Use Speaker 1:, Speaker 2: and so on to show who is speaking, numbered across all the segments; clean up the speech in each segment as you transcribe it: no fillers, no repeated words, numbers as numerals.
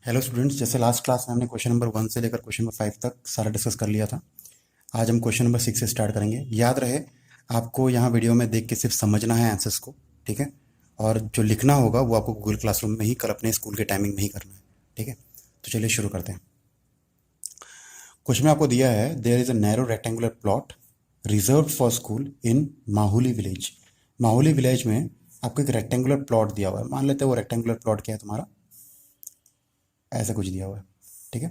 Speaker 1: Hello students, जैसे last class में हमने क्वेश्चन नंबर 1 से लेकर क्वेश्चन नंबर 5 तक सारा डिस्कस कर लिया था। आज हम क्वेश्चन नंबर 6 से स्टार्ट करेंगे। याद रहे, आपको यहाँ वीडियो में देख के सिर्फ समझना है आंसर्स को, ठीक है। और जो लिखना होगा वो आपको गूगल क्लासरूम में ही कल अपने स्कूल के टाइमिंग में ही करना है, ठीक है। तो चलिए शुरू करते हैं। क्वेश्चन में आपको दिया है, there is a narrow rectangular plot reserve for school in Mahuli village. Mahuli village में आपको एक रेक्टेंगुलर प्लॉट दिया हुआ है। मान लेते हैं वो रेक्टेंगुलर प्लॉट क्या है तुम्हारा, ऐसा कुछ दिया हुआ है, ठीक है।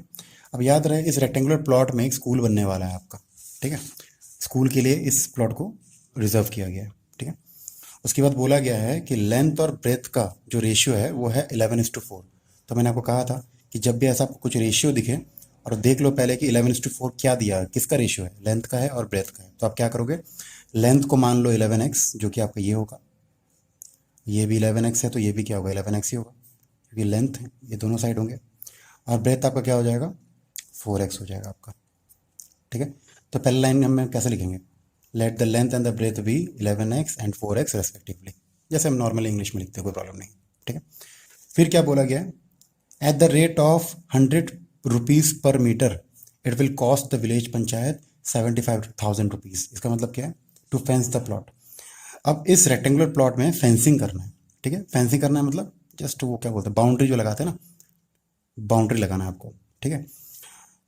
Speaker 1: अब याद रहे, इस रेक्टेंगुलर प्लॉट में एक स्कूल बनने वाला है आपका, ठीक है। स्कूल के लिए इस प्लॉट को रिजर्व किया गया है, ठीक है। उसके बाद बोला गया है कि लेंथ और ब्रेथ का जो रेशियो है वो है 11:4। तो मैंने आपको कहा था कि जब भी ऐसा कुछ रेशियो दिखे और देख लो पहले कि 11:4 क्या दिया है, किसका रेशियो है, लेंथ का है और ब्रेथ का है। तो आप क्या करोगे, लेंथ को मान लो 11x, जो कि आपका ये होगा, ये भी 11x है तो ये भी क्या होगा, 11x ही होगा, क्योंकि लेंथ है, ये दोनों साइड होंगे। और ब्रेथ आपका क्या हो जाएगा, 4x हो जाएगा आपका, ठीक है। तो पहले लाइन में कैसे लिखेंगे, let the length and the breadth be 11x and 4x respectively, जैसे हम नॉर्मल इंग्लिश में लिखते हैं, कोई प्रॉब्लम नहीं, ठीक है। फिर क्या बोला गया है, at the rate of 100 rupees per metre it will cost the village panchayat 75,000 rupees. इसका मतलब क्या है, टू फेंस द प्लॉट। अब इस रेक्टेंगुलर प्लॉट में फेंसिंग करना है, ठीक है। फेंसिंग करना है मतलब जस्ट वो क्या बोलते हैं, बाउंड्री जो लगाते हैं ना, बाउंड्री लगाना है आपको, ठीक है।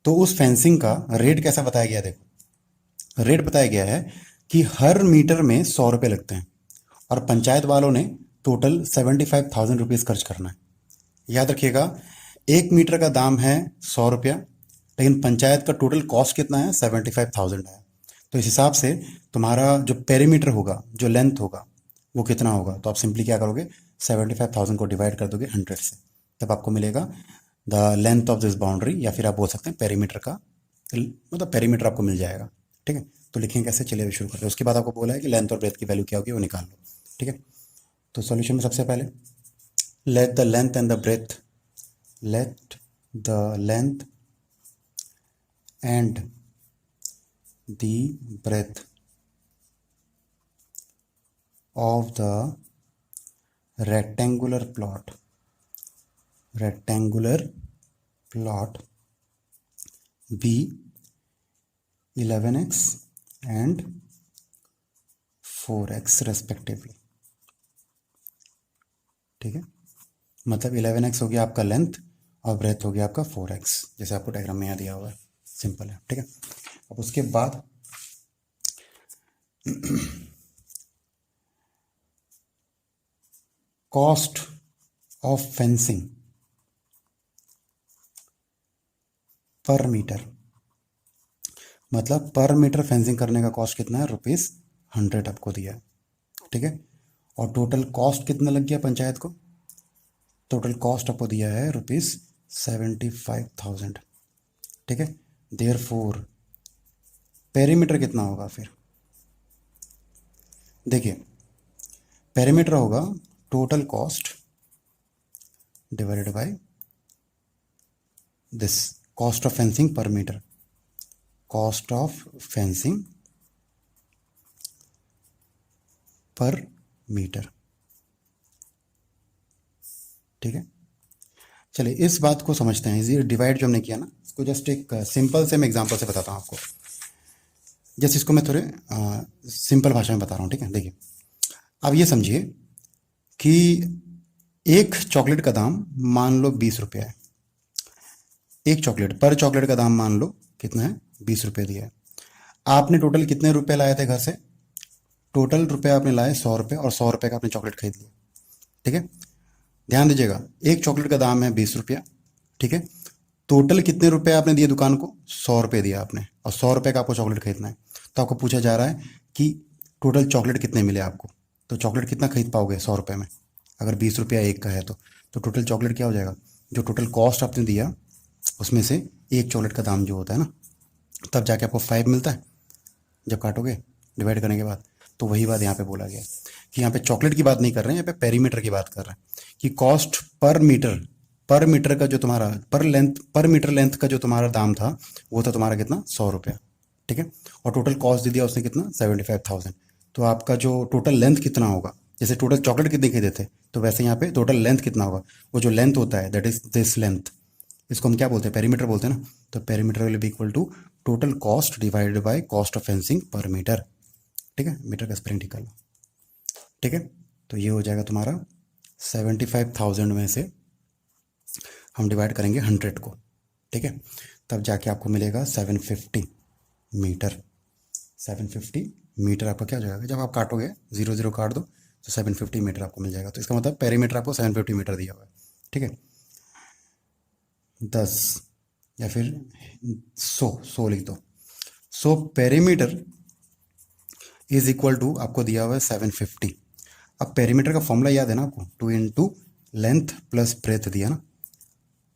Speaker 1: तो उस फेंसिंग का रेट कैसा बताया गया है, देखो रेट बताया गया है कि हर मीटर में 100 रुपये लगते हैं और पंचायत वालों ने टोटल 75,000 रुपीज़ खर्च करना है। याद रखिएगा, 1 मीटर का दाम है 100 रुपया, लेकिन पंचायत का टोटल कॉस्ट कितना है, 75,000 है। तो इस हिसाब से तुम्हारा जो पेरीमीटर होगा, जो लेंथ होगा, वो कितना होगा। तो आप सिंपली क्या करोगे, 75,000 को डिवाइड कर दोगे 100 से, तब आपको मिलेगा the length of this boundary, या फिर आप बोल सकते हैं पेरीमीटर का, मतलब पेरीमीटर आपको मिल जाएगा, ठीक है। तो लिखेंगे कैसे, चलिए अभी शुरू करते हैं। उसके बाद आपको बोला है कि लेंथ और ब्रेथ की वैल्यू क्या होगी वो निकाल लो, ठीक है। तो सॉल्यूशन में सबसे पहले let the length and the breadth, let the length and the breadth of the rectangular plot be 11x and 4x respectively, ठीक है। मतलब 11x हो गया आपका लेंथ और ब्रेथ हो गया आपका 4x, जैसे आपको डायग्राम में यहाँ दिया हुआ है, सिंपल है, ठीक है। अब उसके बाद cost of fencing per metre, मतलब पर मीटर फेंसिंग करने का कॉस्ट कितना है, ₹100 आपको दिया है, ठीक है। और टोटल कॉस्ट कितना लग गया पंचायत को, टोटल कॉस्ट आपको दिया है ₹75,000, ठीक है। देयर फोर पेरीमीटर कितना होगा, फिर देखिए पेरीमीटर होगा total cost divided by this cost of fencing per metre, cost of fencing per metre, ठीक है। चलिए इस बात को समझते हैं, ये डिवाइड जो हमने किया ना, इसको जस्ट एक सिंपल से मैं एग्जांपल से बताता हूँ आपको। जैसे इसको मैं थोड़े सिंपल भाषा में बता रहा हूँ, ठीक है। देखिए अब ये समझिए कि एक चॉकलेट का दाम मान लो 20 रुपया है, एक चॉकलेट पर चॉकलेट का दाम मान लो कितना है, 20 रुपये दिया है। आपने टोटल कितने रुपए लाए थे घर से, टोटल रुपए आपने लाए 100 रुपये, और 100 रुपये का आपने चॉकलेट खरीद लिया, ठीक है। ध्यान दीजिएगा, एक चॉकलेट का दाम है 20 रुपया, ठीक है। टोटल कितने रुपए आपने दिए दुकान को, 100 रुपये दिया आपने, और 100 रुपये का आपको चॉकलेट खरीदना है। तो आपको पूछा जा रहा है कि टोटल चॉकलेट कितने मिले आपको, तो चॉकलेट कितना खरीद पाओगे 100 रुपये में, अगर 20 रुपया एक का है तो टोटल चॉकलेट क्या हो जाएगा, जो टोटल कॉस्ट आपने दिया उसमें से एक चॉकलेट का दाम जो होता है ना, तब जाके आपको 5 मिलता है जब काटोगे डिवाइड करने के बाद। तो वही बात यहाँ पे बोला गया कि यहाँ पे चॉकलेट की बात नहीं कर रहे हैं, यहाँ पे पेरीमीटर की बात कर रहे हैं कि कॉस्ट पर मीटर का जो तुम्हारा पर मीटर लेंथ का जो तुम्हारा दाम था वो था तुम्हारा कितना, 100 रुपया, ठीक है। और टोटल कॉस्ट दे दिया उसने कितना, 75,000। तो आपका जो टोटल लेंथ कितना होगा, जैसे टोटल चॉकलेट कितने खरीदे थे, तो वैसे यहाँ पे टोटल लेंथ कितना होगा, वो जो लेंथ होता है दैट इज दिस लेंथ, इसको हम क्या बोलते हैं, पेरीमीटर बोलते हैं ना। तो perimeter will be equal to total cost divided by cost of fencing per metre. ठीक है, मीटर का स्पेलिंग ठीक कर लो। ठीक है, तो ये हो जाएगा तुम्हारा 75,000 में से हम डिवाइड करेंगे 100 को। ठीक है, तब जाके आपको मिलेगा 750 मीटर। 750 मीटर आपका क्या हो जाएगा, जब आप काटोगे 0 0 काट दो तो 750 मीटर आपको मिल जाएगा। तो इसका मतलब पेरीमीटर आपको 750 मीटर दिया हुआ है। ठीक है, 10 या फिर 100 लिख दो। So perimeter is equal to आपको दिया हुआ है 750। अब पेरीमीटर का फॉर्मूला याद है ना आपको, 2 इंटू लेंथ प्लस ब्रेथ दिया ना।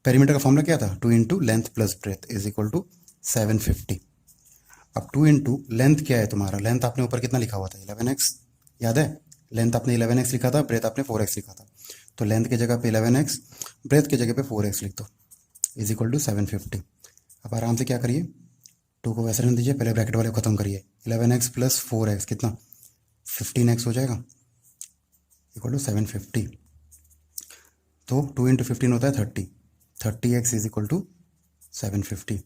Speaker 1: पेरीमीटर का फॉर्मूला क्या था, 2 into length plus breadth is equal to 750। अब 2 इंटू लेंथ क्या है तुम्हारा, लेंथ आपने ऊपर कितना लिखा हुआ था 11x, याद है। लेंथ आपने 11x लिखा था, ब्रेथ आपने 4x लिखा था। तो लेंथ की जगह पे 11x, ब्रेथ की जगह पे 4x लिख दो, इज इक्वल टू 750। अब आराम से क्या करिए, 2 को वैसे रहने दीजिए, पहले ब्रैकेट वाले को खत्म करिए। 11x प्लस 4x कितना, 15x हो जाएगा, इक्वल टू 750। तो 2 इंटू 15 होता है 30, 30x इज इक्वल टू 750।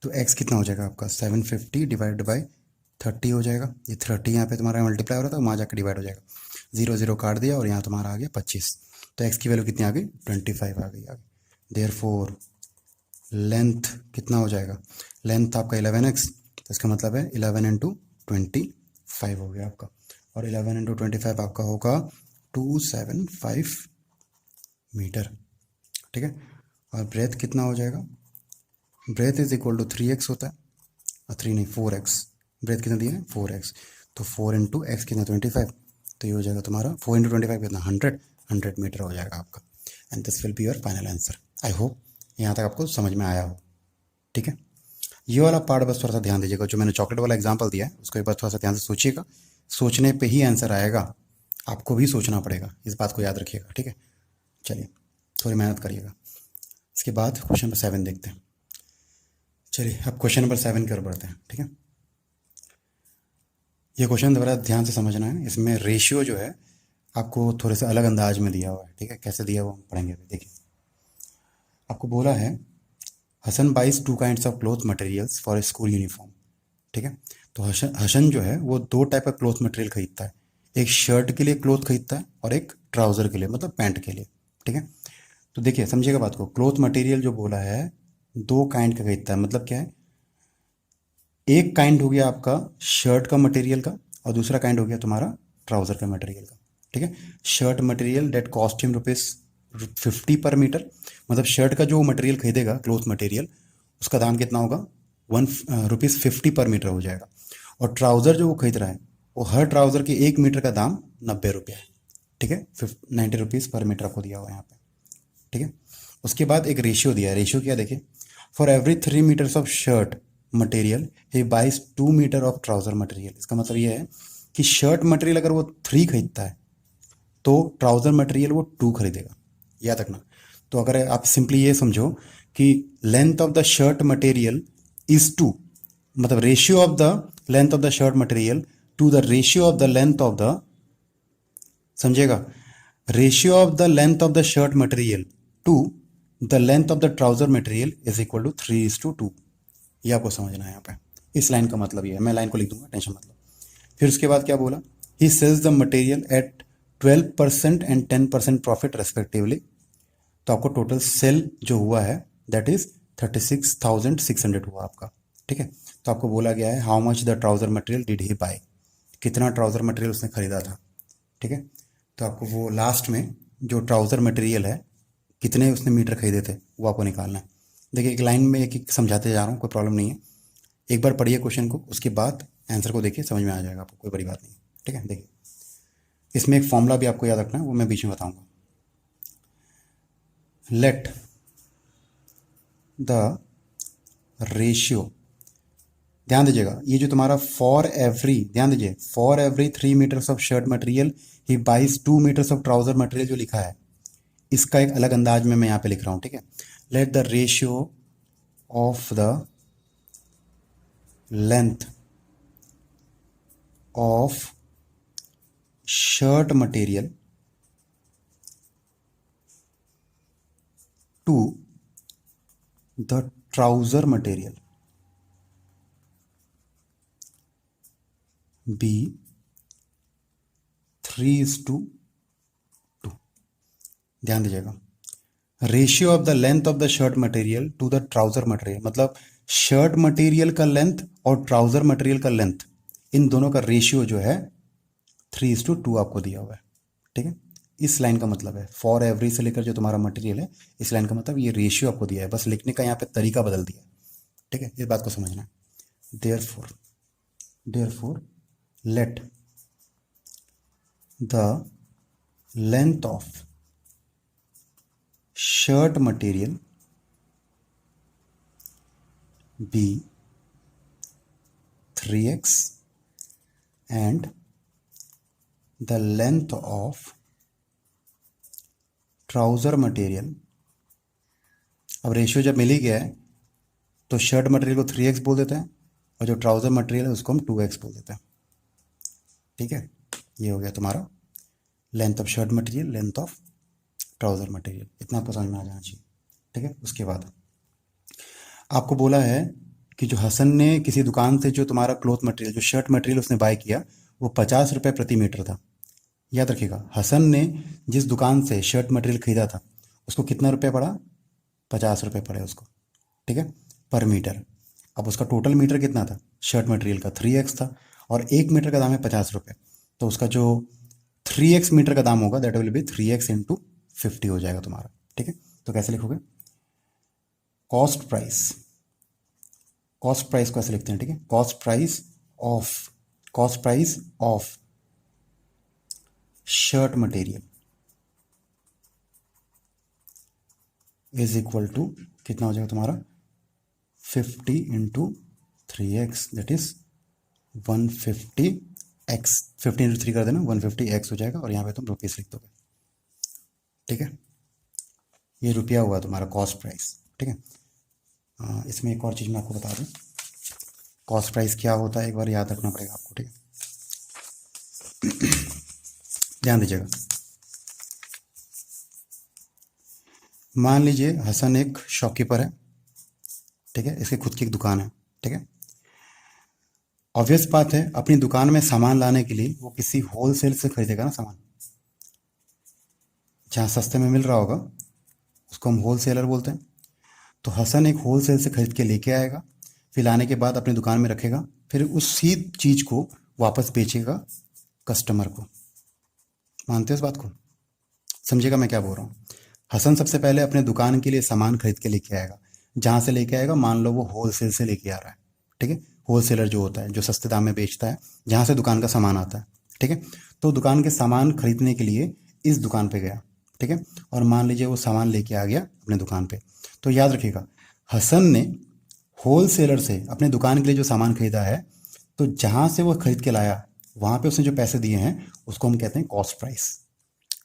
Speaker 1: तो x कितना हो जाएगा आपका, 750 डिवाइड बाई 30 हो जाएगा। ये 30 यहाँ पे तुम्हारा मल्टीप्लाई हो रहा था, वहाँ जाकर डिवाइड हो जाएगा। 0 0 काट दिया और यहाँ तुम्हारा आ गया 25। तो x की वैल्यू कितनी आ गई, 25 आ गई। देयरफॉर लेंथ कितना हो जाएगा, लेंथ आपका 11x, तो इसका मतलब है 11 इंटू 25 हो गया आपका। और 11 इंटू 25 आपका होगा 275 मीटर। ठीक है, और ब्रेथ कितना हो जाएगा, breath is equal to 3x होता है, और 3 नहीं 4x। ब्रेथ कितना दिया है 4x, तो 4 इंटू एक्स कितना 25, तो ये हो जाएगा तुम्हारा 4 इंटू 25 कितना 100 मीटर हो जाएगा आपका। And this will be your final answer. I hope यहाँ तक आपको समझ में आया हो। ठीक है, ये वाला पार्ट बस थोड़ा सा ध्यान दीजिएगा, जो मैंने चॉकलेट वाला एग्जाम्पल दिया है उसको एक बार थोड़ा सा ध्यान से सोचिएगा। सोचने पे ही आंसर आएगा, आपको भी सोचना पड़ेगा, इस बात को याद रखिएगा। ठीक है, चलिए थोड़ी मेहनत करिएगा। इसके बाद क्वेश्चन नंबर 7 देखते हैं। चलिए अब क्वेश्चन नंबर 7 की ओर बढ़ते हैं। ठीक है, ये क्वेश्चन दोबारा ध्यान से समझना है। इसमें रेशियो जो है आपको थोड़े से अलग अंदाज में दिया हुआ है। ठीक है, कैसे दिया हुआ हम पढ़ेंगे अभी। देखिए आपको बोला है Hasan buys 2 kinds of cloth materials for a school uniform. ठीक है, तो हसन जो है वो 2 टाइप का क्लॉथ मटेरियल खरीदता है, एक शर्ट के लिए क्लॉथ खरीदता है और एक ट्राउज़र के लिए, मतलब पैंट के लिए। ठीक है, तो देखिए समझिएगा बात को, क्लॉथ मटेरियल जो बोला है 2 काइंड का खरीदता है, मतलब क्या है, एक काइंड हो गया आपका शर्ट का मटेरियल का और दूसरा काइंड हो गया तुम्हारा ट्राउज़र का मटेरियल का। ठीक है, shirt material that cost him ₹50 per metre, मतलब शर्ट का जो मटेरियल खरीदेगा क्लॉथ मटेरियल उसका दाम कितना होगा, ₹50 पर मीटर हो जाएगा। और ट्राउज़र जो वो खरीद रहा है वो हर ट्राउज़र के 1 मीटर का दाम ₹90 है। ठीक है, ₹90 पर मीटर आपको दिया हुआ है यहाँ पे। ठीक है, उसके बाद एक रेशियो दिया है। रेशियो क्या देखिए, for every 3 metres of shirt material he buys 2 metre of trouser material. इसका मतलब ये है कि शर्ट मटेरियल अगर वो 3 खरीदता है तो ट्राउज़र मटेरियल वो 2 खरीदेगा, याद रखना। तो अगर आप सिंपली ये समझो कि length of the shirt material is 2, मतलब ratio of the length of the shirt material to the ratio of the length of the, समझेगा, ratio of the length of the shirt material to the length of the trouser material is equal to 3:2। ये आपको समझना है यहाँ पे। इस line का मतलब ये है, मैं लाइन को लिख दूंगा, टेंशन मत लो। फिर उसके बाद क्या बोला, he sells the material at 12% and 10% profit respectively. तो आपको टोटल सेल जो हुआ है दैट इज 36,600 हुआ आपका। ठीक है, तो आपको बोला गया है how much the trouser material did he buy, कितना ट्राउजर मटेरियल उसने खरीदा था। ठीक है, तो आपको वो लास्ट में जो ट्राउज़र मटेरियल है कितने उसने मीटर खरीदे थे वो आपको निकालना है। देखिए एक लाइन में एक एक समझाते जा रहा हूँ, कोई प्रॉब्लम नहीं है। एक बार पढ़िए क्वेश्चन को, उसके बाद आंसर को देखिए, समझ में आ जाएगा आपको, कोई बड़ी बात नहीं। ठीक है, देखिए इसमें एक फॉर्मूला भी आपको याद रखना है, वो मैं बीच में बताऊंगा। लेट द रेशियो, ध्यान दीजिएगा, ये जो तुम्हारा फॉर एवरी, ध्यान दीजिए, for every 3 metres of shirt material he buys 2 metres of trouser material जो लिखा है, इसका एक अलग अंदाज में मैं यहाँ पे लिख रहा हूँ। ठीक है, let the ratio of the length of shirt material to the trouser material be 3:2। ध्यान दीजिएगा, ratio of the length of the shirt material to the trouser material, मतलब शर्ट मटेरियल का लेंथ और ट्राउजर मटेरियल का length, इन दोनों का ratio जो है 3:2 आपको दिया हुआ है। ठीक है, इस लाइन का मतलब है फॉर एवरी से लेकर जो तुम्हारा मटेरियल है, इस लाइन का मतलब ये रेशियो आपको दिया है, बस लिखने का यहाँ पे तरीका बदल दिया है। ठीक है, इस बात को समझना है। Therefore let the length of shirt material be 3x and the length of trouser material. अब रेशियो जब मिल ही गया है तो शर्ट मटेरियल को 3x बोल देते हैं और जो ट्राउज़र मटेरियल है उसको हम 2x बोल देते हैं। ठीक है, ये हो गया तुम्हारा length of shirt material, length of trouser material, इतना आपको समझ में आ जाना चाहिए। ठीक है, उसके बाद आपको बोला है कि जो हसन ने किसी दुकान से जो तुम्हारा क्लॉथ मटेरियल, जो शर्ट मटेरियल उसने बाय किया, वो 50 रुपये प्रति मीटर था। याद रखिएगा, हसन ने जिस दुकान से शर्ट मटेरियल खरीदा था उसको कितना रुपये पड़ा, 50 रुपये पड़े उसको। ठीक है, पर मीटर। अब उसका टोटल मीटर कितना था शर्ट मटेरियल का, 3x था, और 1 मीटर का दाम है 50 रुपये, तो उसका जो 3x मीटर का दाम होगा that will be 3x into 50 हो जाएगा तुम्हारा। ठीक है, तो कैसे लिखोगे, कॉस्ट प्राइस को ऐसे लिखते हैं। ठीक है, cost price of shirt material is equal to कितना हो जाएगा तुम्हारा, 50 into 3x, that is 150x। 50 into 3 कर देना, 150x हो जाएगा, और यहाँ पे तुम रुपीस लिख दोगे। ठीक है, ये रुपया हुआ तुम्हारा कॉस्ट प्राइस। ठीक है, इसमें एक और चीज़ मैं आपको बता दूं, कॉस्ट प्राइस क्या होता है एक बार याद रखना पड़ेगा आपको। ठीक है, ध्यान दीजिएगा। मान लीजिए हसन एक शॉपकीपर है। ठीक है, इसकी खुद की एक दुकान है। ठीक है, ऑब्वियस बात है अपनी दुकान में सामान लाने के लिए वो किसी होलसेल से खरीदेगा ना सामान, जहाँ सस्ते में मिल रहा होगा उसको हम होलसेलर बोलते हैं। तो हसन एक होलसेल से खरीद के लेके आएगा, फिर लाने के बाद अपनी दुकान में रखेगा, फिर उसी चीज़ को वापस बेचेगा कस्टमर को। मानते हो इस बात को, समझिएगा मैं क्या बोल रहा हूँ। हसन सबसे पहले अपने दुकान के लिए सामान खरीद के लेके आएगा, जहाँ से लेके आएगा मान लो वो होलसेल से लेके आ रहा है। ठीक है, होलसेलर जो होता है जो सस्ते दाम में बेचता है, जहाँ से दुकान का सामान आता है। ठीक है, तो दुकान के सामान खरीदने के लिए इस दुकान पे गया। ठीक है, और मान लीजिए वो सामान लेके आ गया अपने दुकान पे, तो याद रखिएगा हसन ने होलसेलर से अपने दुकान के लिए जो सामान खरीदा है, तो जहाँ से वो खरीद के लाया वहाँ पे उसने जो पैसे दिए हैं उसको हम कहते हैं कॉस्ट प्राइस,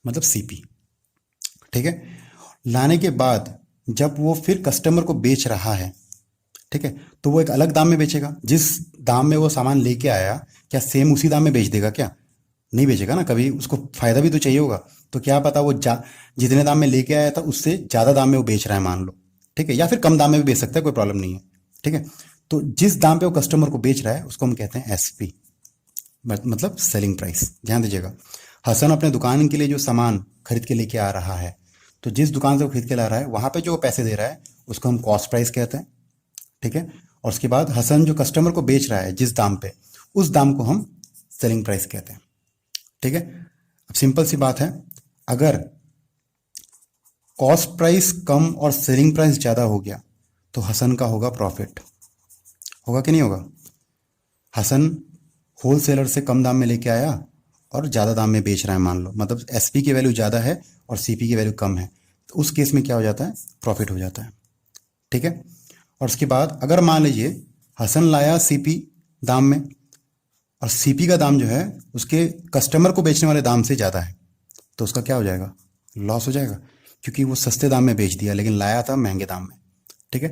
Speaker 1: मतलब सीपी। ठीक है, लाने के बाद जब वो फिर कस्टमर को बेच रहा है, ठीक है, तो वो एक अलग दाम में बेचेगा। जिस दाम में वो सामान लेके आया, क्या सेम उसी दाम में बेच देगा? क्या नहीं बेचेगा ना, कभी उसको फायदा भी तो चाहिए होगा। तो क्या पता वो जितने दाम में लेके आया था उससे ज़्यादा दाम में वो बेच रहा है मान लो। ठीक है, या फिर कम दाम में भी बेच सकता है, कोई प्रॉब्लम नहीं है। ठीक है, तो जिस दाम पे वो कस्टमर को बेच रहा है उसको हम कहते हैं एसपी, मतलब सेलिंग प्राइस। ध्यान दीजिएगा, हसन अपने दुकान के लिए जो सामान खरीद के लेके आ रहा है, तो जिस दुकान से वो खरीद के ला रहा है वहाँ पे जो पैसे दे रहा है उसको हम कॉस्ट प्राइस कहते हैं। ठीक है, और उसके बाद हसन जो कस्टमर को बेच रहा है जिस दाम पे, उस दाम को हम सेलिंग प्राइस कहते हैं। ठीक है, अब सिंपल सी बात है, अगर कॉस्ट प्राइस कम और सेलिंग प्राइस ज़्यादा हो गया तो हसन का होगा प्रॉफिट, होगा कि नहीं होगा? हसन होलसेलर से कम दाम में लेके आया और ज़्यादा दाम में बेच रहा है मान लो, मतलब एसपी की वैल्यू ज़्यादा है और सीपी की वैल्यू कम है, तो उस केस में क्या हो जाता है, प्रॉफिट हो जाता है। ठीक है, और उसके बाद अगर मान लीजिए हसन लाया सीपी दाम में और सीपी का दाम जो है उसके कस्टमर को बेचने वाले दाम से ज़्यादा है, तो उसका क्या हो जाएगा, लॉस हो जाएगा, क्योंकि वो सस्ते दाम में बेच दिया लेकिन लाया था महंगे दाम में। ठीक है,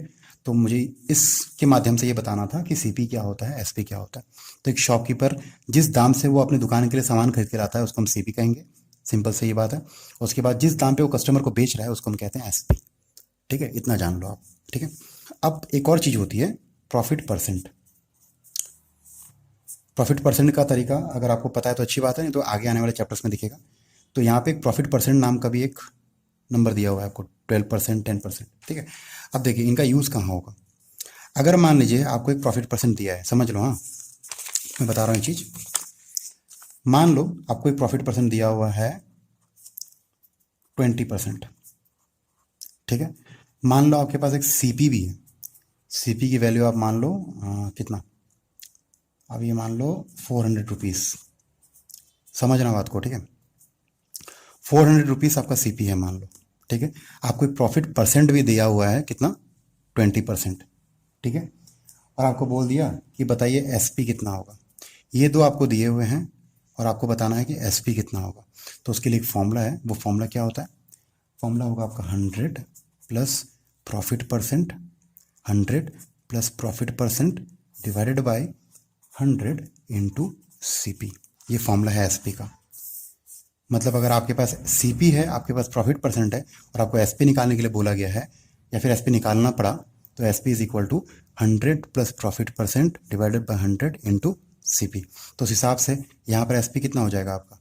Speaker 1: तो मुझे इसके माध्यम से ये बताना था कि सीपी क्या होता है, एसपी क्या होता है। तो एक शॉपकीपर जिस दाम से वो अपनी दुकान के लिए सामान खरीद के लाता है उसको हम सीपी कहेंगे, सिंपल से ये बात है। उसके बाद जिस दाम पे वो कस्टमर को बेच रहा है उसको हम कहते हैं एसपी। ठीक है, इतना जान लो आप। ठीक है। अब एक और चीज़ होती है प्रॉफिट परसेंट। प्रॉफिट परसेंट का तरीका अगर आपको पता है तो अच्छी बात है, नहीं तो आगे आने वाले चैप्टर्स में दिखेगा। तो यहाँ पे एक प्रॉफिट परसेंट नाम का भी एक नंबर दिया हुआ है आपको, 12%, 10%, ठीक है। अब देखिए इनका यूज़ कहाँ होगा। अगर मान लीजिए आपको एक प्रॉफिट परसेंट दिया है, समझ लो, हाँ मैं बता रहा हूँ चीज़। मान लो आपको एक प्रॉफिट परसेंट दिया हुआ है 20%, ठीक है। मान लो आपके पास एक सीपी भी है, सीपी की वैल्यू आप मान लो कितना, अब ये मान लो 400 रुपीज़, समझना बात को, ठीक है। 400 रुपीज़ आपका सीपी है मान लो, ठीक है। आपको एक प्रॉफिट परसेंट भी दिया हुआ है कितना, 20%, ठीक है। और आपको बोल दिया कि बताइए एसपी कितना होगा। ये दो आपको दिए हुए हैं और आपको बताना है कि एसपी कितना होगा। तो उसके लिए एक फॉर्मूला है, वो फॉर्मूला क्या होता है, फॉर्मूला होगा आपका 100 plus profit percent, 100 plus profit percent divided by 100 into CP. ये फॉर्मूला है एसपी का। मतलब अगर आपके पास सीपी है, आपके पास प्रॉफिट परसेंट है और आपको एसपी निकालने के लिए बोला गया है या फिर एसपी निकालना पड़ा, तो SP is equal to 100 plus profit percent divided by 100 into CP. तो उस हिसाब से यहाँ पर एसपी कितना हो जाएगा आपका,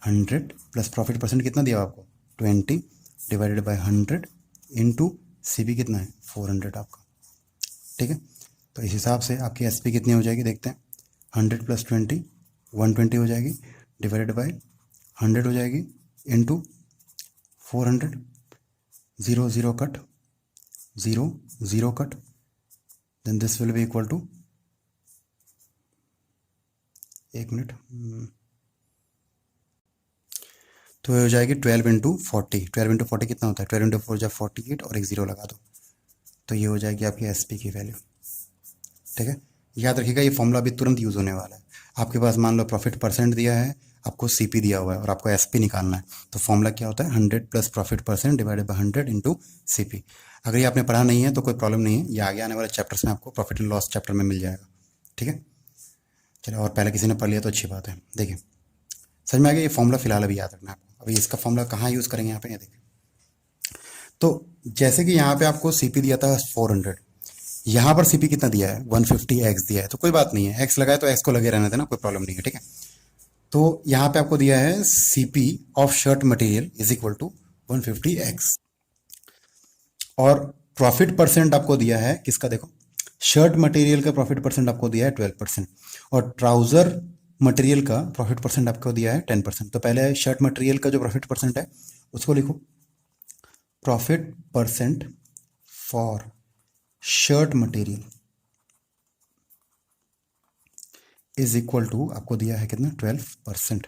Speaker 1: 100 प्लस प्रॉफिट परसेंट कितना दिया आपको 20 डिवाइडेड बाय 100 इंटू सीपी कितना है 400 आपका, ठीक है। तो इस हिसाब से आपकी एसपी कितनी हो जाएगी देखते हैं, 100 प्लस 20 120 हो जाएगी, डिवाइडेड बाय 100 हो जाएगी into 400, 0 0 cut, 0 0 cut, then this will be equal to, एक मिनट, तो ये हो जाएगी 12 इंटू 40। 12 इंटू 40 कितना होता है, 12 इंटू 4 जब 48 और एक 0 लगा दो, तो ये हो जाएगी आपकी एसपी की वैल्यू, ठीक है। याद रखिएगा ये फॉर्मूला अभी तुरंत यूज़ होने वाला है। आपके पास मान लो प्रॉफिट परसेंट दिया है, आपको सीपी दिया हुआ है और आपको एसपी निकालना है, तो फॉर्मूला क्या होता है, 100 plus profit percent divided by 100 into CP. अगर ये आपने पढ़ा नहीं है तो कोई प्रॉब्लम नहीं है, ये आगे आने वाले चैप्टर्स में आपको प्रॉफिट एंड लॉस चैप्टर में मिल जाएगा, ठीक है। चलिए, और पहले किसी ने पढ़ लिया तो अच्छी बात है। देखिए समझ में आ गया, ये फॉर्मूला फिलहाल अभी याद रखना है आपको। अभी इसका फॉर्मूला कहाँ यूज़ करेंगे यहाँ पे, ये देखिए। तो जैसे कि यहाँ पे आपको सीपी दिया था 400, यहाँ पर सीपी कितना दिया है 150 एक्स दिया है, तो कोई बात नहीं है, एक्स लगाए तो एक्स को लगे रहने देना, कोई प्रॉब्लम नहीं है, ठीक है। तो यहाँ पे आपको दिया है CP of shirt material is equal to 150 x, और प्रॉफिट परसेंट आपको दिया है किसका, देखो शर्ट मटेरियल का प्रॉफिट परसेंट आपको दिया है 12% और ट्राउजर मटेरियल का प्रॉफिट परसेंट आपको दिया है 10%। तो पहले शर्ट मटेरियल का जो प्रॉफिट परसेंट है उसको लिखो, profit percent for shirt material is equal to, आपको दिया है कितना 12%,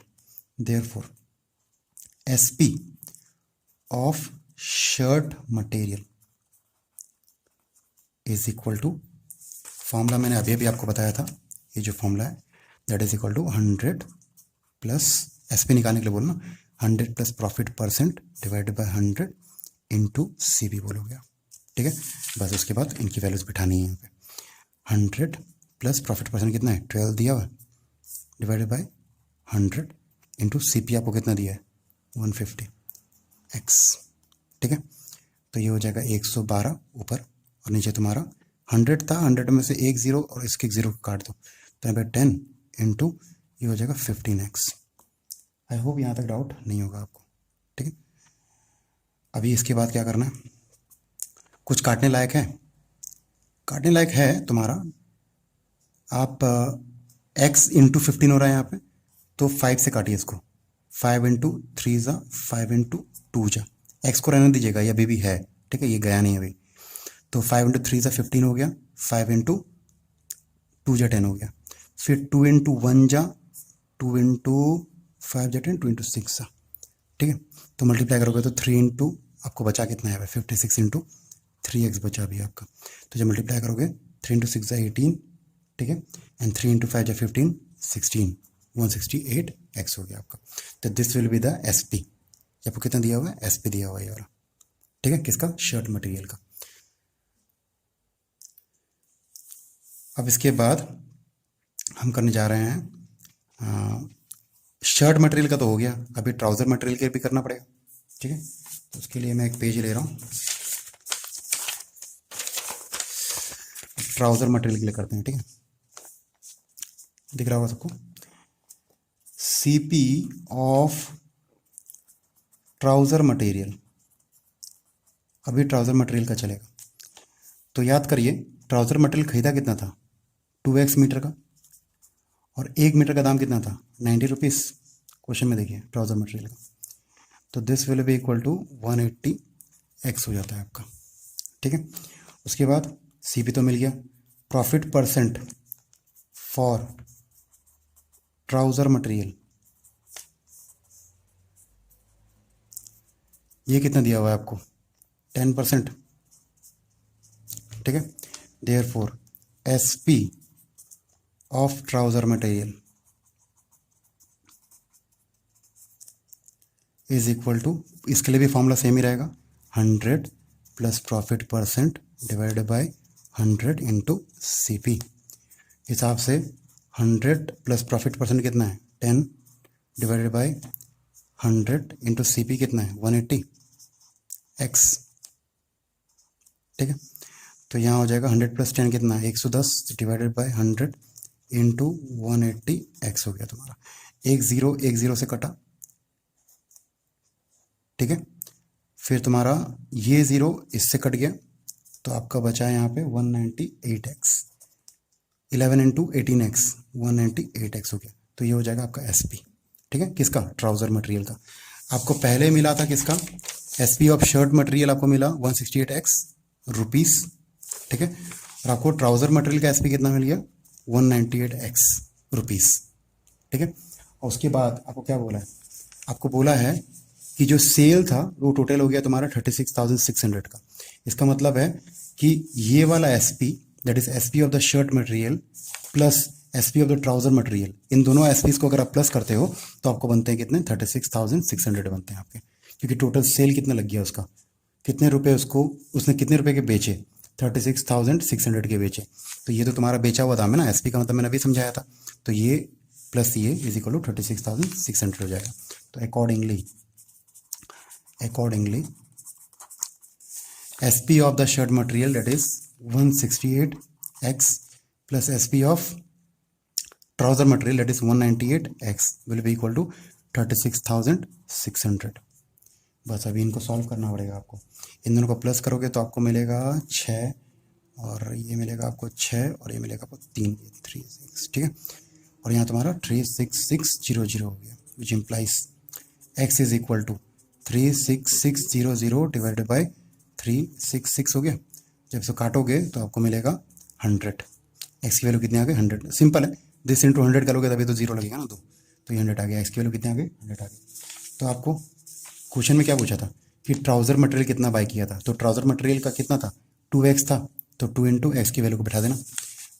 Speaker 1: therefore SP of shirt material is equal to, formula मैंने अभी अभी आपको बताया था, ये जो फॉर्मूला है that is equal to 100 plus SP निकालने के लिए बोलो ना, 100 plus profit percent divided by 100 into CB बोलोगे, ठीक है। बस उसके बाद इनकी वैल्यूज बिठानी है यहाँ पे, 100 प्लस प्रॉफिट परसेंट कितना है 12 दिया हुआ डिवाइडेड बाय 100 इंटू सीपी आपको कितना दिया है 150 एक्स, ठीक है। तो ये हो जाएगा 112 ऊपर और नीचे तुम्हारा 100 था, 100 में से एक जीरो और इसके एक जीरो काट दो, तो यहाँ पे 10 इंटू ये हो जाएगा 15x। आई होप यहाँ तक डाउट नहीं होगा आपको, ठीक है। अभी इसके बाद क्या करना है, कुछ काटने लायक है, काटने लायक है तुम्हारा, आप x इंटू 15 हो रहा है यहाँ पे, तो 5 से काटिए इसको, 5 इंटू 3 जा 5 इंटू 2 जा, एक्स को रहने दीजिएगा, ये अभी भी है, ठीक है, ये गया नहीं अभी। तो 5 इंटू 3 जा 15 हो गया, 5 इंटू 2 जा 10 हो गया, फिर 2 इंटू 1 जा 2 इंटू 5 जा 10, 2 इंटू 6 जा, ठीक है। तो मल्टीप्लाई करोगे तो 3 इंटू आपको बचा कितना है 56 इंटू 3x बचा अभी आपका, तो जब मल्टीप्लाई करोगे 3 इंटू 6 जा 18, ठीक है, एंड 3 इंटू 5 जा 15, 16, 168x हो गया आपका। तो this will be the SP, आपको कितना दिया हुआ है एसपी दिया हुआ है ये वाला, ठीक है, किसका शर्ट मटेरियल का। अब इसके बाद हम करने जा रहे हैं, शर्ट मटेरियल का तो हो गया, अभी ट्राउज़र मटेरियल के भी करना पड़ेगा, ठीक है। तो उसके लिए मैं एक पेज ले रहा हूँ, ट्राउजर मटेरियल के लिए करते हैं, ठीक है। दिख रहा होगा सबको, सीपी ऑफ ट्राउजर मटेरियल, अभी ट्राउजर मटेरियल का चलेगा। तो याद करिए ट्राउजर मटेरियल खरीदा कितना था, 2x मीटर का, और 1 मीटर का दाम कितना था, 90 रुपीज़। क्वेश्चन में देखिए ट्राउजर मटेरियल का, तो this will be equal to 180x हो जाता है आपका, ठीक है। उसके बाद सीपी तो मिल गया, profit percent for trouser material, ये कितना दिया हुआ है आपको, 10%, ठीक है। Therefore SP of trouser material is equal to, इसके लिए भी फॉर्मूला सेम ही रहेगा, 100 plus profit percent divided by 100 into CP. हिसाब से 100 प्लस प्रॉफिट परसेंट कितना है, 10 डिवाइडेड बाय 100 इंटू सीपी कितना है, 180x, ठीक है। तो यहाँ हो जाएगा 100 प्लस 10 कितना है, 110 डिवाइडेड बाय 100 इंटू 180x हो गया तुम्हारा। एक ज़ीरो से कटा, ठीक है। फिर तुम्हारा ये ज़ीरो इससे कट गया, तो आपका बचा है यहाँ पे 198x, 11 इंटू 18x, 198x हो गया। तो ये हो जाएगा आपका एसपी, ठीक है, किसका, ट्राउजर मटेरियल का। आपको पहले मिला था किसका, एसपी ऑफ शर्ट मटेरियल आपको मिला 168x रुपीज़, ठीक है। और आपको ट्राउजर मटेरियल का एसपी कितना मिल गया, 198x रुपीज़, ठीक है। और उसके बाद आपको क्या बोला है, आपको बोला है कि जो सेल था वो टोटल हो गया तुम्हारा 36,600 का। इसका मतलब है कि ये वाला SP, that is SP of the shirt material plus SP of the trouser material, इन दोनों एसपीज को अगर आप प्लस करते हो तो आपको बनते हैं कितने, 36,600 बनते हैं आपके, क्योंकि टोटल सेल कितना लग गया उसका, कितने रुपए उसको, उसने कितने रुपए के बेचे, 36,600 के बेचे। तो ये तो तुम्हारा बेचा हुआ दाम है ना, एसपी का मतलब मैंने अभी समझाया था। तो ये प्लस ये इज इक्वल टू 36,600 हो जाएगा। तो accordingly SP of the shirt material, that is 168x plus SP of trouser material, that is 198x will be equal to 36,600। बस अभी इनको सॉल्व करना पड़ेगा आपको। इन दोनों को प्लस करोगे तो आपको मिलेगा 6, और ये मिलेगा आपको 6, और ये मिलेगा आपको 3, 36, ठीक है। और यहाँ तुम्हारा 36600 हो गया, which implies x is equal to 36600 divided by 366 हो गया। जब इसको काटोगे तो आपको मिलेगा 100। x की वैल्यू कितनी आ गई, 100। सिंपल है, दिस इंटू 100 करोगे तभी तो जीरो लगेगा ना, तो ये 100 आ गया। x की वैल्यू कितनी आ गई, 100 आ गई। तो आपको क्वेश्चन में क्या पूछा था कि ट्राउजर मटेरियल कितना बाई किया था, तो ट्राउजर मटेरियल का कितना था, 2x था, तो 2 इंटू एक्स की वैल्यू को बैठा देना,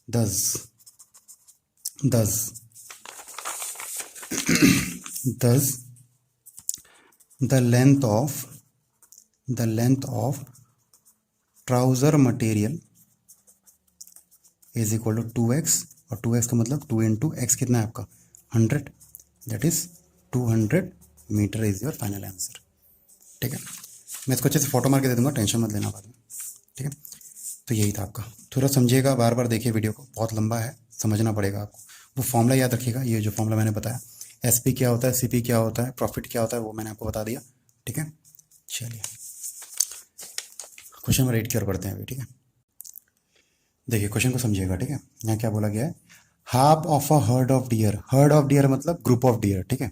Speaker 1: 10 the length of trouser material is equal to 2x, और 2x का मतलब 2 इंटू एक्स कितना है आपका, 100, that is 200 metre is your final answer, ठीक है। मैं इसको अच्छे से फोटो मार के दे दूंगा, टेंशन मत लेना बाद में, ठीक है। तो यही था आपका, थोड़ा समझिएगा, बार बार देखिए वीडियो को, बहुत लंबा है, समझना पड़ेगा आपको। वो फॉर्मूला याद रखिएगा, ये जो फॉर्मूला मैंने बताया, एसपी क्या होता है, सीपी क्या होता है, प्रॉफिट क्या होता है, वो मैंने आपको बता दिया, ठीक है। चलिए क्वेश्चन नंबर 8 की ओर बढ़ते हैं अभी, ठीक है। देखिए क्वेश्चन को समझिएगा, ठीक है। यहाँ क्या बोला गया है, half of a herd of deer, herd of deer मतलब ग्रुप ऑफ डियर, ठीक है,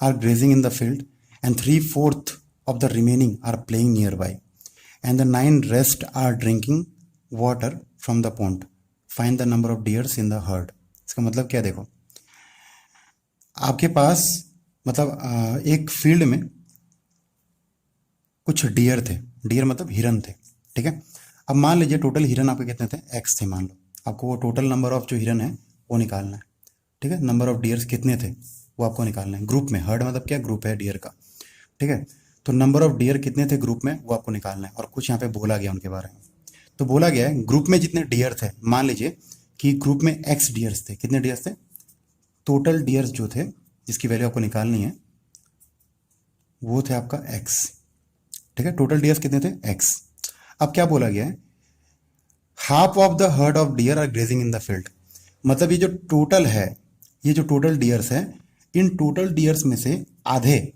Speaker 1: are grazing in the field and 3/4 of the remaining are playing near by and the 9 rest are drinking water from the pond, find the number of deers in the herd. इसका मतलब क्या, देखो आपके पास मतलब एक field में कुछ dear थे, डियर मतलब हिरन थे, ठीक है। अब मान लीजिए टोटल हिरन आपके कितने थे, x थे मान लो, आपको वो टोटल नंबर ऑफ जो हिरन है वो निकालना है, ठीक है। नंबर ऑफ डियर्स कितने थे वो आपको निकालना है, ग्रुप में, हर्ड मतलब क्या, ग्रुप है डियर का, ठीक है। तो नंबर ऑफ डियर कितने थे ग्रुप में वो आपको निकालना है, और कुछ यहाँ पे बोला गया उनके बारे में। तो बोला गया है ग्रुप में जितने डियर थे, मान लीजिए कि ग्रुप में x डियर्स थे, कितने डियर्स थे, टोटल डियर्स जो थे जिसकी वैल्यू आपको निकालनी है वो थे आपका x, ठीक है। टोटल डियर्स कितने थे, x। अब क्या बोला गया है, half of the herd of deer are grazing in the field. मतलब ये जो टोटल है, ये जो टोटल डियर्स है, इन टोटल डियर्स में से आधे,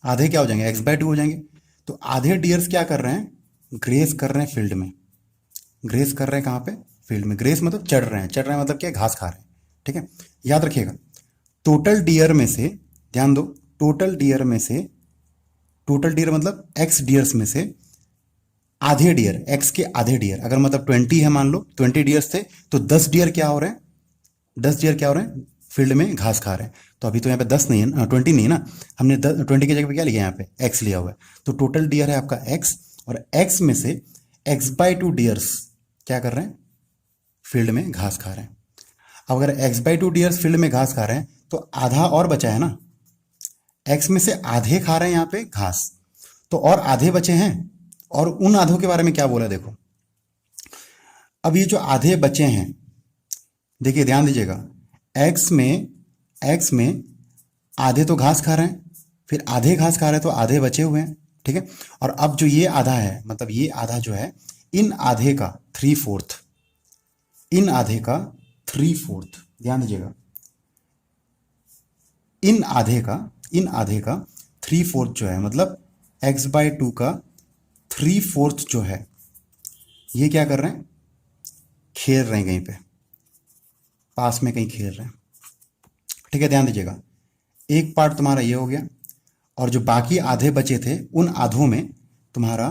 Speaker 1: आधे क्या हो जाएंगे, x/2 हो जाएंगे। तो आधे डियर्स क्या कर रहे हैं, ग्रेस कर रहे हैं फील्ड में। ग्रेस कर रहे हैं कहाँ पे, फील्ड में। ग्रेस मतलब चढ़ रहे हैं, चढ़ रहे हैं मतलब क्या, घास खा रहे हैं। ठीक है, याद रखिएगा, टोटल डियर में से, ध्यान दो, टोटल डियर में से, टोटल डियर मतलब x डियर्स में से आधे डियर, x के आधे डियर, अगर मतलब 20 है मान लो, 20 डियर्स थे, तो 10 डियर क्या हो रहे हैं, 10 डियर क्या हो रहे हैं, फील्ड में घास खा रहे हैं। तो अभी तो यहाँ पे 10 नहीं है, 20 नहीं है ना, हमने 20 की जगह पे क्या लिया, यहाँ पे x लिया हुआ है। तो टोटल डियर है आपका x, और x में से x/2 डियर्स क्या कर रहे हैं, फील्ड में घास खा रहे हैं। अब अगर x/2 डियर्स फील्ड में घास खा रहे हैं, तो आधा और बचा है ना, x में से आधे खा रहे हैं यहाँ पे घास, तो और आधे बचे हैं। और उन आधों के बारे में क्या बोला देखो, अब ये जो आधे बचे हैं, देखिए ध्यान दीजिएगा, x में आधे तो घास खा रहे हैं, फिर आधे घास खा रहे हैं, तो आधे बचे हुए हैं। ठीक है, और अब जो ये आधा है, मतलब ये आधा जो है, इन आधे का 3/4, इन आधे का 3/4, ध्यान दीजिएगा, इन आधे का 3/4 जो है, मतलब x/2 का 3/4 जो है, ये क्या कर रहे हैं, खेल रहे हैं कहीं पे, पास में कहीं खेल रहे हैं। ठीक है, ध्यान दीजिएगा, एक पार्ट तुम्हारा ये हो गया, और जो बाकी आधे बचे थे, उन आधों में तुम्हारा,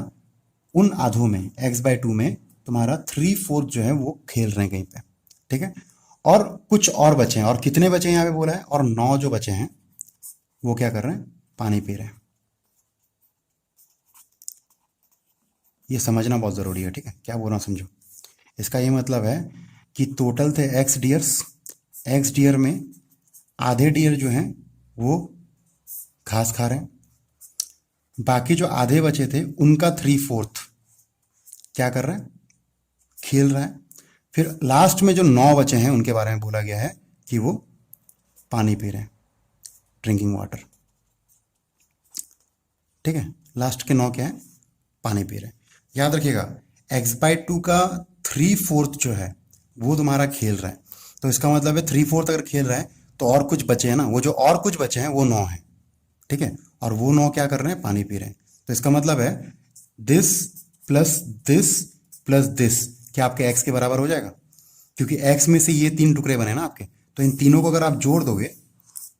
Speaker 1: उन आधों में x/2 में तुम्हारा 3/4 जो है वो खेल रहे हैं कहीं पे। ठीक है, और कुछ और बचे हैं, और कितने बचे हैं यहाँ पे बोला है, और 9 जो बचे हैं वो क्या कर रहे हैं, पानी पी रहे हैं। ये समझना बहुत ज़रूरी है। ठीक है, क्या बोल रहा हूँ समझो। इसका ये मतलब है कि टोटल थे x डियर्स, x डियर में आधे डियर जो हैं वो घास खा रहे हैं, बाकी जो आधे बचे थे उनका 3/4 क्या कर रहा है, खेल रहा है। फिर लास्ट में जो 9 बचे हैं उनके बारे में बोला गया है कि वो पानी पी रहे हैं, ड्रिंकिंग वाटर। ठीक है, लास्ट के 9 क्या है, पानी पी रहे हैं। याद रखिएगा, x/2 का 3/4 जो है वो तुम्हारा खेल रहा है, तो इसका मतलब है 3/4 अगर खेल रहा है तो और कुछ बचे हैं ना, वो जो और कुछ बचे हैं वो 9 हैं। ठीक है, और वो 9 क्या कर रहे हैं, पानी पी रहे हैं। तो इसका मतलब है this plus this plus this क्या आपके x के बराबर हो जाएगा, क्योंकि x में से ये 3 टुकड़े बने ना आपके, तो इन तीनों को अगर आप जोड़ दोगे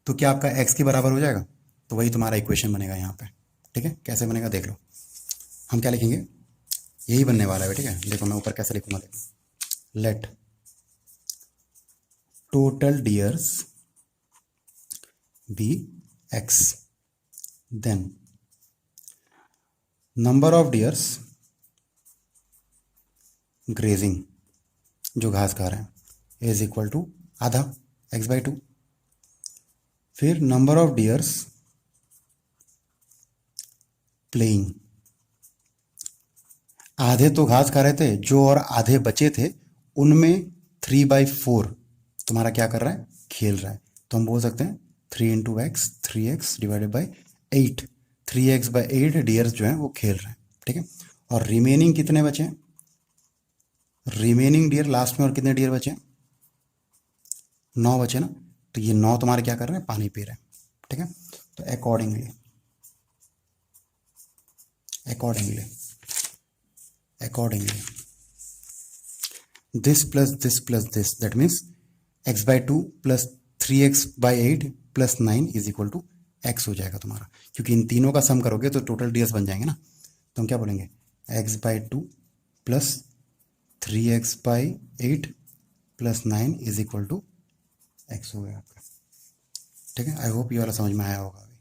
Speaker 1: तो क्या आपका x के बराबर हो जाएगा। तो वही तुम्हारा इक्वेशन बनेगा यहाँ पे। ठीक है, कैसे बनेगा देख लो, हम क्या लिखेंगे, यही बनने वाला है। ठीक है, देखो मैं ऊपर कैसे लिखूंगा, देखो, let total deers be x, then number of deers grazing जो घास खा रहे हैं इज इक्वल टू आधा x/2, फिर नंबर ऑफ डियर्स प्लेइंग, आधे तो घास खा रहे थे, जो और आधे बचे थे उनमें 3/4 तुम्हारा क्या कर रहा है, खेल रहा है। तो हम बोल सकते हैं 3 × x, 3x divided by 8, 3x/8 dears जो है वो खेल रहे हैं। ठीक है, और रिमेनिंग कितने बचे हैं, रिमेनिंग डियर लास्ट में और कितने डियर बचे हैं, 9 बचे ना, तो ये 9 तुम्हारे क्या कर रहे हैं, पानी पी रहे हैं। ठीक है, तो accordingly this plus this, that means x/2 plus 3x/8 plus 9 is equal to x हो जाएगा तुम्हारा, क्योंकि इन तीनों का सम करोगे तो टोटल डियर्स बन जाएंगे ना। तो हम क्या बोलेंगे, x/2 plus 3x/8 plus 9 is equal to x हो गया आपका। ठीक है, आई होप ये वाला समझ में आया होगा अभी।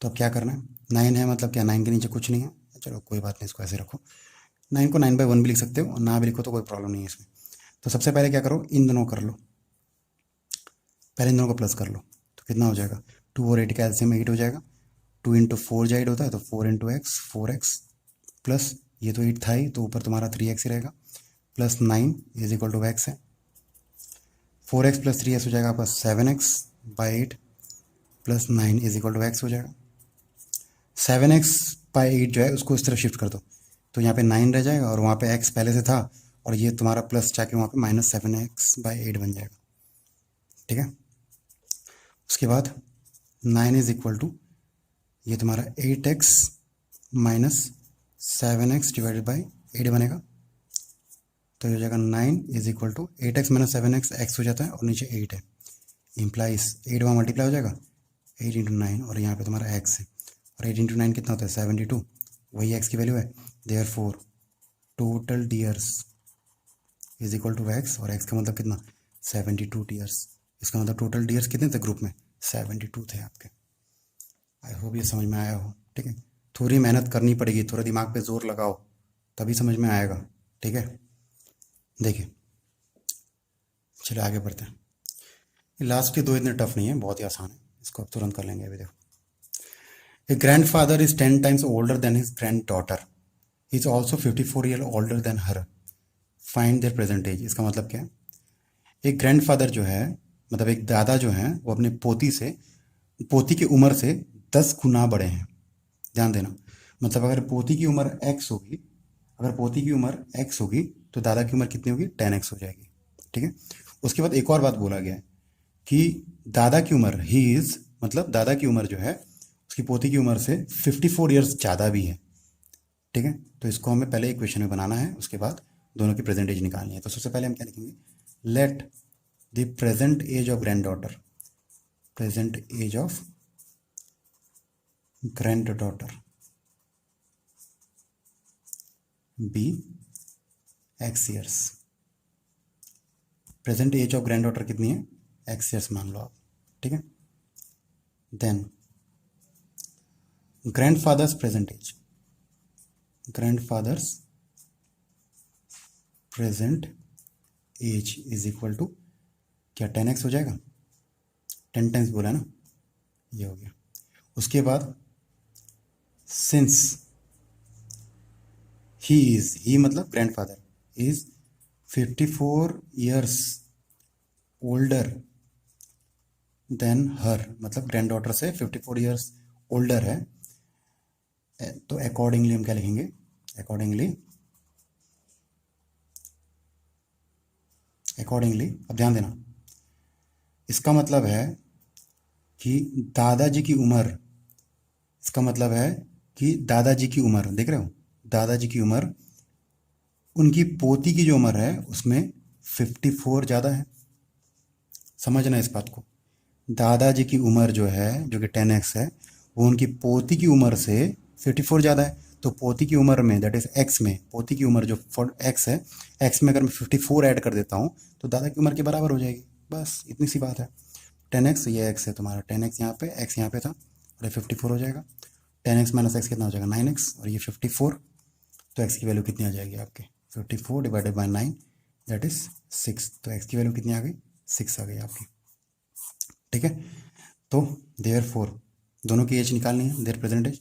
Speaker 1: तो अब क्या करना है, 9 है मतलब क्या, 9 के नीचे कुछ नहीं है, चलो कोई बात नहीं, इसको ऐसे रखो। 9 को 9/1 भी लिख सकते हो, और ना भी लिखो तो कोई प्रॉब्लम नहीं है इसमें। तो सबसे पहले क्या करो, इन दोनों कर लो, पहले इन दोनों को प्लस कर लो, तो कितना हो जाएगा, 2 और 8 का एलसीएम 8 हो जाएगा। 2 × 4 8 होता है, तो 4 × x 4x प्लस ये तो 8 था ही, तो ऊपर तुम्हारा 3x ही रहेगा, plus 9 is equal to x है। 4x प्लस 3x हो जाएगा आपका 7x/8 plus 9 is equal to x हो जाएगा। 7x/8 जो है उसको इस तरफ शिफ्ट कर दो, तो यहाँ पे 9 रह जाएगा, और वहाँ पे x पहले से था और ये तुम्हारा प्लस जाके वहाँ पे -7x/8 बन जाएगा, ठीक है। उसके बाद 9 इज इक्वल टू ये तुम्हारा 8x minus 7x divided by 8 बनेगा, तो ये हो जाएगा 9 is equal to 8x minus 7x, x हो जाता है और नीचे 8 है, इम्प्लाइज 8 वहाँ मल्टीप्लाई हो जाएगा 8 इंटू 9 और यहाँ पे तुम्हारा x है, और 8 इंटू 9 कितना होता है 72, वही x की वैल्यू है। Therefore total tears is equal to x, और x का मतलब कितना 72 टीयर्स। इसका मतलब टोटल टीयर्स कितने थे ग्रुप में 72 थे आपके। आई होप ये समझ में आया हो, ठीक है। थोड़ी मेहनत करनी पड़ेगी, थोड़ा दिमाग पे जोर लगाओ तभी समझ में आएगा, ठीक है। देखिए चलिए आगे बढ़ते हैं। लास्ट के दो इतने टफ नहीं है, बहुत ही आसान है, इसको अब तुरंत कर लेंगे। अभी देखो, a grandfather is 10 times older than his granddaughter, is also 54 year older than her, find their present age. इसका मतलब क्या है, एक ग्रैंड फादर जो है, मतलब एक दादा जो है, वो अपने पोती की उम्र से 10 गुना बड़े हैं। ध्यान देना, मतलब अगर पोती की उम्र x होगी, अगर पोती की उम्र x होगी तो दादा की उम्र कितनी होगी 10x हो जाएगी, ठीक है। उसके बाद एक और बात बोला गया है कि दादा की उम्र ही इज, मतलब दादा की उम्र जो है उसकी पोती की उम्र से 54 ईयर्स ज़्यादा भी है, ठीक है। तो इसको हमें पहले इक्वेशन में बनाना है, उसके बाद दोनों की प्रेजेंट एज निकालनी है। तो सबसे पहले हम क्या लिखेंगे, let the present age of granddaughter, present age of granddaughter be x years. Present age of granddaughter कितनी है x ईयर्स मान लो आप, ठीक है। Then grandfather's present age, grandfather's present age is equal to क्या 10x हो जाएगा, 10 टाइम्स बोला ना, ये हो गया। उसके बाद सिंस ही मतलब grandfather is 54 years older than her, मतलब ग्रैंड डॉटर से 54 ईयर्स ओल्डर है, तो अकॉर्डिंगली हम क्या लिखेंगे, अकॉर्डिंगली अब ध्यान देना, इसका मतलब है कि दादाजी की उम्र, इसका मतलब है कि दादाजी की उम्र देख रहे हो, दादाजी की उम्र उनकी पोती की जो उम्र है उसमें 54 ज़्यादा है। समझना इस बात को, दादाजी की उम्र जो है जो कि 10x है, वो उनकी पोती की उम्र से 54 ज़्यादा है। तो पोती की उम्र में, दैट इज x में, पोती की उम्र जो x है, x में अगर मैं 54 ऐड कर देता हूँ तो दादा की उम्र के बराबर हो जाएगी, बस इतनी सी बात है। 10x ये x है तुम्हारा, 10x यहाँ पे, x यहाँ पे था, और ये 54 हो जाएगा। 10x माइनस x कितना हो जाएगा 9x, और ये 54, तो x की वैल्यू कितनी आ जाएगी आपके 54 डिवाइडेड बाई 9 दैट इज 6, तो x की वैल्यू कितनी आ गई 6 आ गई आपकी, ठीक है। तो देयरफॉर दोनों की एज निकालनी है, their present age,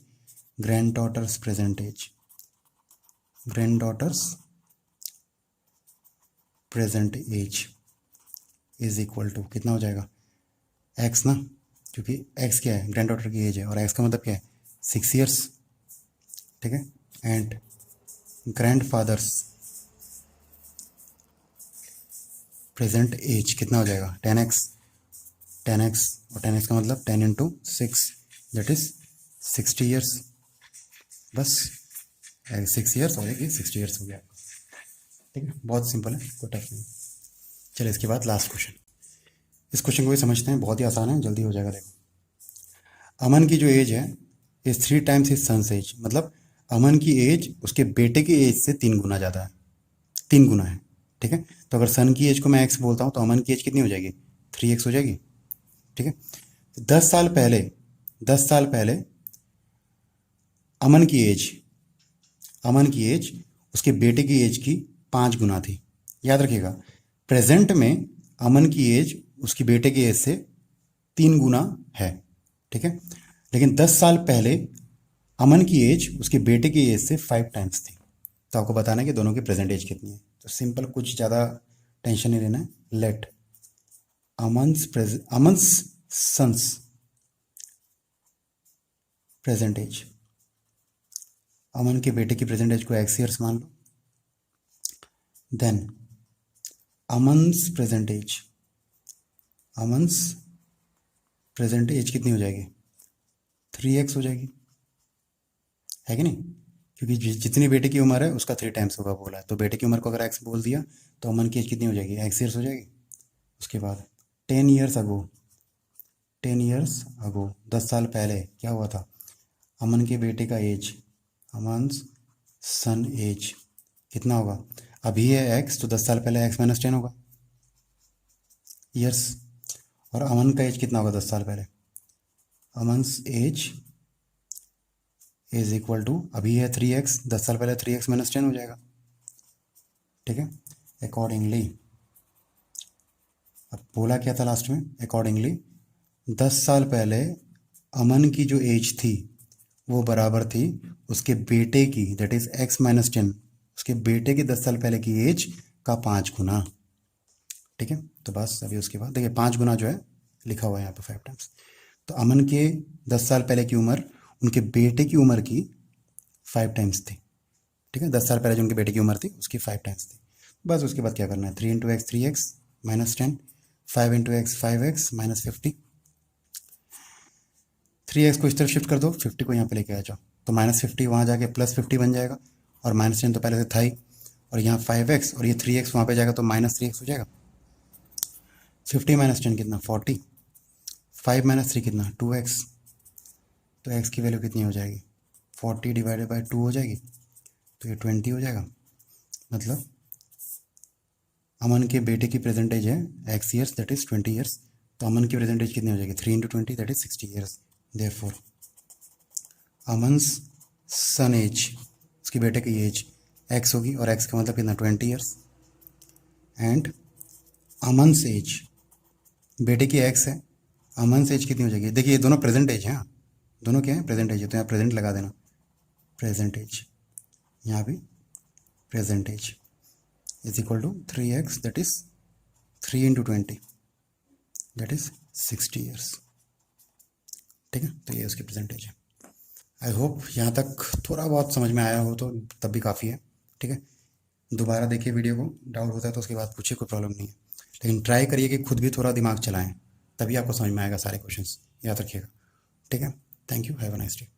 Speaker 1: granddaughter's present age, granddaughter's present age is equal to कितना हो जाएगा x ना, क्योंकि x क्या है ग्रैंड डॉटर की एज है, और x का मतलब क्या है 6 ईयर्स, ठीक है। And grandfather's present age कितना हो जाएगा 10x, 10x और 10x का मतलब 10 इंटू 6 दैट इज 60 ईयर्स, बस 6 ईयर्स और एक 60 ईयर्स हो गया, ठीक है। बहुत सिंपल है, कोई टफ नहीं। चलिए इसके बाद लास्ट क्वेश्चन, इस क्वेश्चन को भी समझते हैं, बहुत ही आसान है, जल्दी हो जाएगा। देखो, अमन की जो एज है is 3 times his son's age, मतलब अमन की एज उसके बेटे की एज से 3 गुना ज़्यादा है, 3 गुना है, ठीक है। तो अगर सन की एज को मैं एक्स बोलता हूँ तो अमन की एज कितनी हो जाएगी 3x हो जाएगी, ठीक है। 10 साल पहले अमन की एज उसके बेटे की एज की 5 गुना थी। याद रखिएगा, प्रेजेंट में अमन की एज उसकी बेटे की एज से 3 गुना है, ठीक है। लेकिन 10 साल पहले अमन की एज उसके बेटे की एज से 5 टाइम्स थी। तो आपको बताना है कि दोनों की प्रेजेंट एज कितनी है। तो सिंपल, कुछ ज़्यादा टेंशन नहीं लेना है। Let Aman's sons present age, Aman के बेटे की प्रेजेंट एज को x ईयर्स मान लो, then Aman's present age, Aman's present age कितनी हो जाएगी? 3x हो जाएगी, है कि नहीं? क्योंकि जितनी बेटे की उम्र है उसका 3 टाइम्स होगा बोला है, तो बेटे की उम्र को अगर x बोल दिया तो अमन की एज कितनी हो जाएगी? x ईयर्स हो जाएगी। उसके बाद 10 ईयर्स अगो, 10 ईयर्स अगो 10 साल पहले क्या हुआ था? अमन के बेटे का एज, अमन्स सन एज कितना होगा? अभी है x, तो 10 साल पहले x माइनस 10 होगा ईयर्स। और अमन का एज कितना होगा 10 साल पहले? अमन्स एज इज इक्वल टू, अभी है 3x, 10 साल पहले 3x माइनस 10 हो जाएगा, ठीक है। अकॉर्डिंगली, अब बोला क्या था लास्ट में? अकॉर्डिंगली 10 साल पहले अमन की जो एज थी वो बराबर थी उसके बेटे की, दैट इज x माइनस 10, उसके बेटे की 10 साल पहले की एज का 5 गुना, ठीक है। तो बस अभी उसके बाद देखिए 5 गुना जो है लिखा हुआ है यहाँ पे 5 टाइम्स, तो अमन के 10 साल पहले की उम्र उनके बेटे की उम्र की 5 टाइम्स थी, ठीक है। 10 साल पहले जो उनके बेटे की उम्र थी उसकी 5 टाइम्स थी। बस उसके बाद क्या करना है? 3 into x 3x minus 10, 5 into x 5x minus 50, 3x को इस तरफ शिफ्ट कर दो, 50 को यहाँ पे लेके आ जाओ, तो माइनस 50 वहाँ जाके प्लस 50 बन जाएगा, और माइनस 10 तो पहले से था ही, और यहाँ 5x और ये 3x वहाँ पे जाएगा तो माइनस 3x हो जाएगा। 50 माइनस 10 कितना? 40, 5 माइनस 3 कितना? 2x, तो x की वैल्यू कितनी हो जाएगी? 40 डिवाइडेड बाई 2 हो जाएगी, तो ये 20 हो जाएगा। मतलब अमन के बेटे की प्रेजेंट एज है x years, that is 20 years, तो अमन की प्रेजेंट एज कितनी हो जाएगी? 3 into 20 that is 60 years. Therefore Aman's son age, उसके बेटे की एज x होगी, और x का मतलब कितना? 20 ईयर्स, एंड अमन्स एज, बेटे की x है, अमन्स एज कितनी हो जाएगी? देखिए ये दोनों प्रेजेंट एज हैं, दोनों क्या है? प्रेजेंट एज है, तो यहाँ प्रेजेंट लगा देना, प्रेजेंट एज, यहाँ भी present age is equal to 3x, that is 3 into 20 that is 60 years, ठीक है। तो ये उसकी प्रेजेंटेज है। आई होप यहाँ तक थोड़ा बहुत समझ में आया हो, तो तब भी काफ़ी है, ठीक है। दोबारा देखिए वीडियो को, डाउट होता है तो उसके बाद पूछिए, कोई प्रॉब्लम नहीं है, लेकिन ट्राई करिए कि खुद भी थोड़ा दिमाग चलाएं, तभी आपको समझ में आएगा सारे क्वेश्चंस, याद रखिएगा, ठीक है। Thank you, have a nice day.